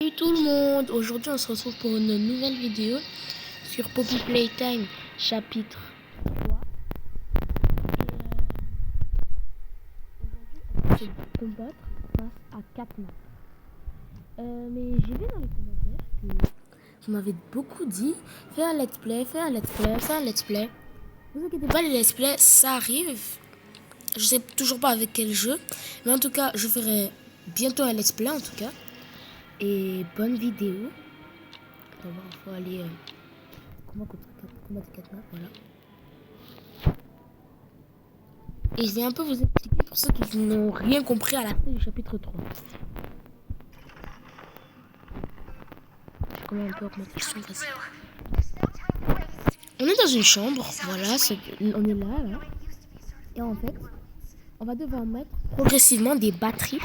Salut tout le monde, aujourd'hui on se retrouve pour une nouvelle vidéo sur Poppy Playtime chapitre 3 et aujourd'hui on va se combattre face à Catnap. Mais j'ai vu dans les commentaires que vous m'avez beaucoup dit fais un let's play, fais un let's play, fais un let's play. Ne vous inquiétez pas, les let's play ça arrive. Je sais toujours pas avec quel jeu, mais en tout cas je ferai bientôt un let's play en tout cas. Et bonne vidéo. D'abord il faut aller combat de Catnap, voilà. Et je vais un peu vous expliquer pour ceux qui n'ont rien compris à la fin du chapitre 3. Comment on peut augmenter le son? On est dans une chambre, voilà, on est là. Et en fait, on va devoir mettre progressivement des batteries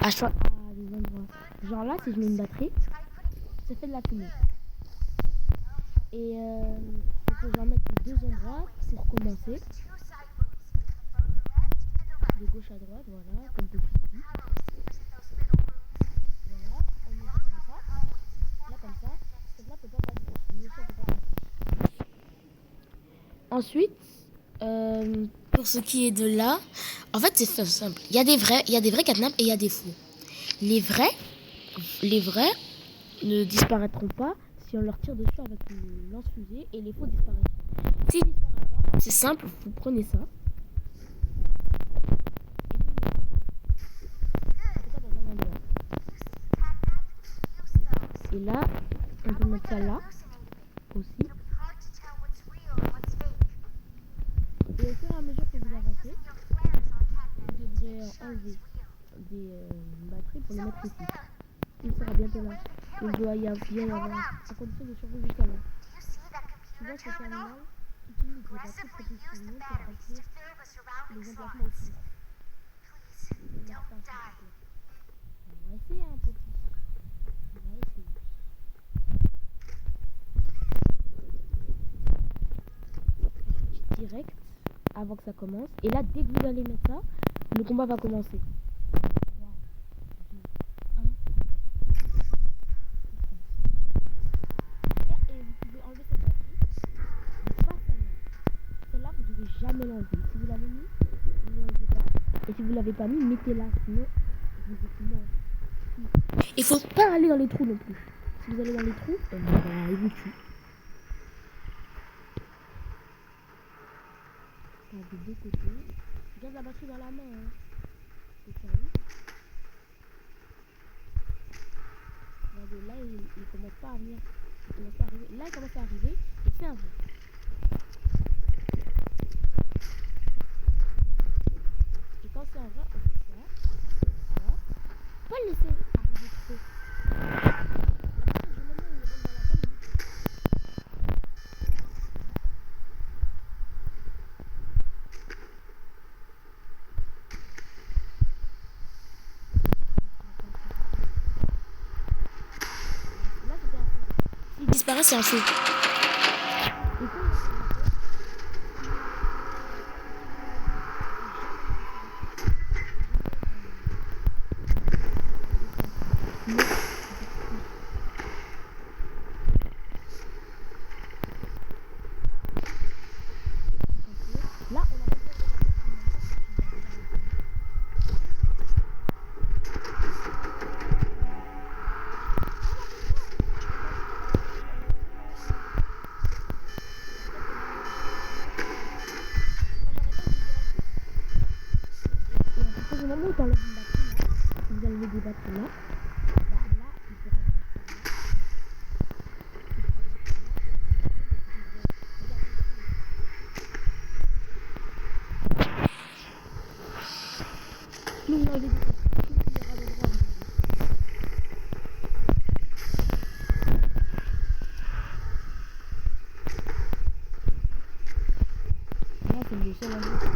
à des endroits. Genre là, si je mets une batterie, ça fait de la fumée. Et il faut que j'en mette deux endroits pour commencer. De gauche à droite, voilà, comme petit. Voilà, on met ça comme ça. Là comme ça, là peut pas passer. Ensuite, pour ce qui est de là, en fait c'est simple. Il y a des vrais Catnap et il y a des faux. Les vrais ne disparaîtront pas si on leur tire dessus avec une lance-fusée, et les faux disparaîtront. S'ils disparaissent pas, c'est simple, vous prenez ça. Et là, on peut mettre ça là aussi. Et au fur et à mesure que vous avancez, vous devrez enlever des batteries pour les mettre ici. Il sera bientôt là. Il doit y avoir à condition de survie jusqu'à là. Tu vois, ce terminal utilise des batteries propulsionnelles pour remplir les emplacements autour. On va essayer un peu plus. On va essayer. Direct avant que ça commence. Et là, dès que vous allez mettre ça, le combat va commencer. 3, 2, 1. Et vous pouvez enlever cette batterie, mais pas celle-là. Celle-là, vous ne devez jamais l'enlever. Si vous l'avez mis, vous ne l'enlevez pas. Et si vous ne l'avez pas mis, mettez-la. Sinon, vous êtes mort. Il faut pas aller dans les trous non plus. Si vous allez dans les trous, il vous tue. Des deux côtés. Garde la batterie dans la main. Hein. C'est ça, oui. Regardez, là, il commence pas à venir. Il commence pas à arriver. Là, il commence à arriver. Et c'est un vrai. Et quand c'est un vrai, on fait ça. Ça. Pas le laisser arriver trop. S'il disparaît, c'est un feu. Là, on a au moment où tu enlèves une batterie là, si vous enlevez des batteries là, bah là, il faudra plus vous enlevez des batteries, plus il y aura le droit à regarder. Là, c'est le seul endroit.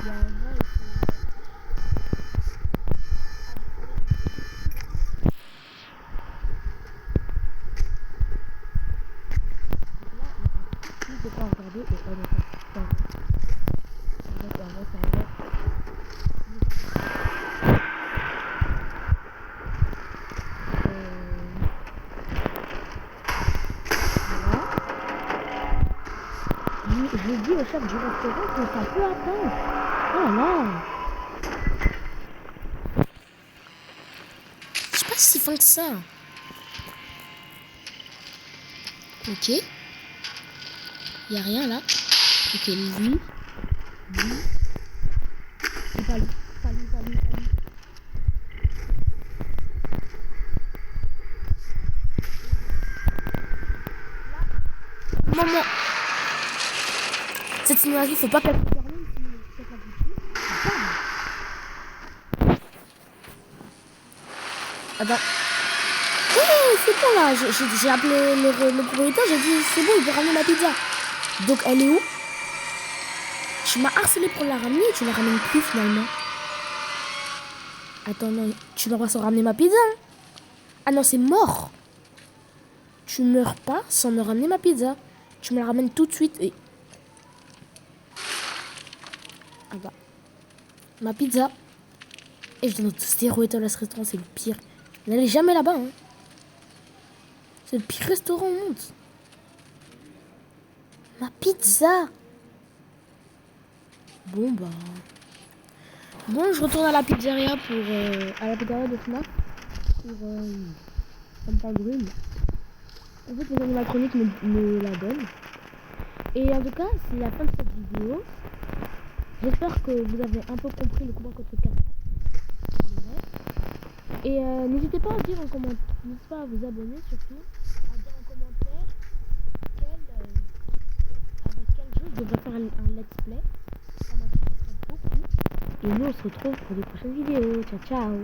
Il y a un vrai, il faut... Je peux pas regarder et on est pas. Je dis au chef du restaurant que ça peut attendre. Oh là. Je sais pas si font que ça. Ok. Y a rien là. Ok, lui. C'est pas lui. Pas lui. Maman. Cette simulation, faut pas qu'elle se termine si c'est pas possible. Attends. Oh, c'est bon là. J'ai appelé le propriétaire, j'ai dit c'est bon, il peut ramener ma pizza. Donc elle est où? Tu m'as harcelé pour la ramener et tu la ramènes plus finalement. Attends, non, tu vas pas sans ramener ma pizza. Hein? Ah non, c'est mort. Tu meurs pas sans me ramener ma pizza. Tu me la ramènes tout de suite et... Ah bah. Ma pizza. Et je donne zéro étoile à ce restaurant, c'est le pire. N'allez jamais là-bas. Hein. C'est le pire restaurant au monde. Ma pizza. Bon bah... Bon, je retourne à la pizzeria à la pizzeria de Fnac pour un pain brûle. En fait, les animatroniques me la donnent. Et en tout cas, c'est la fin de cette vidéo. J'espère que vous avez un peu compris le combat contre 4. Et n'hésitez pas à dire en commentaire, n'hésitez pas à vous abonner surtout, à dire en commentaire avec quel jeu je devrais faire un let's play. Ça m'intéresserait beaucoup. Et nous on se retrouve pour de prochaines vidéos. Ciao ciao.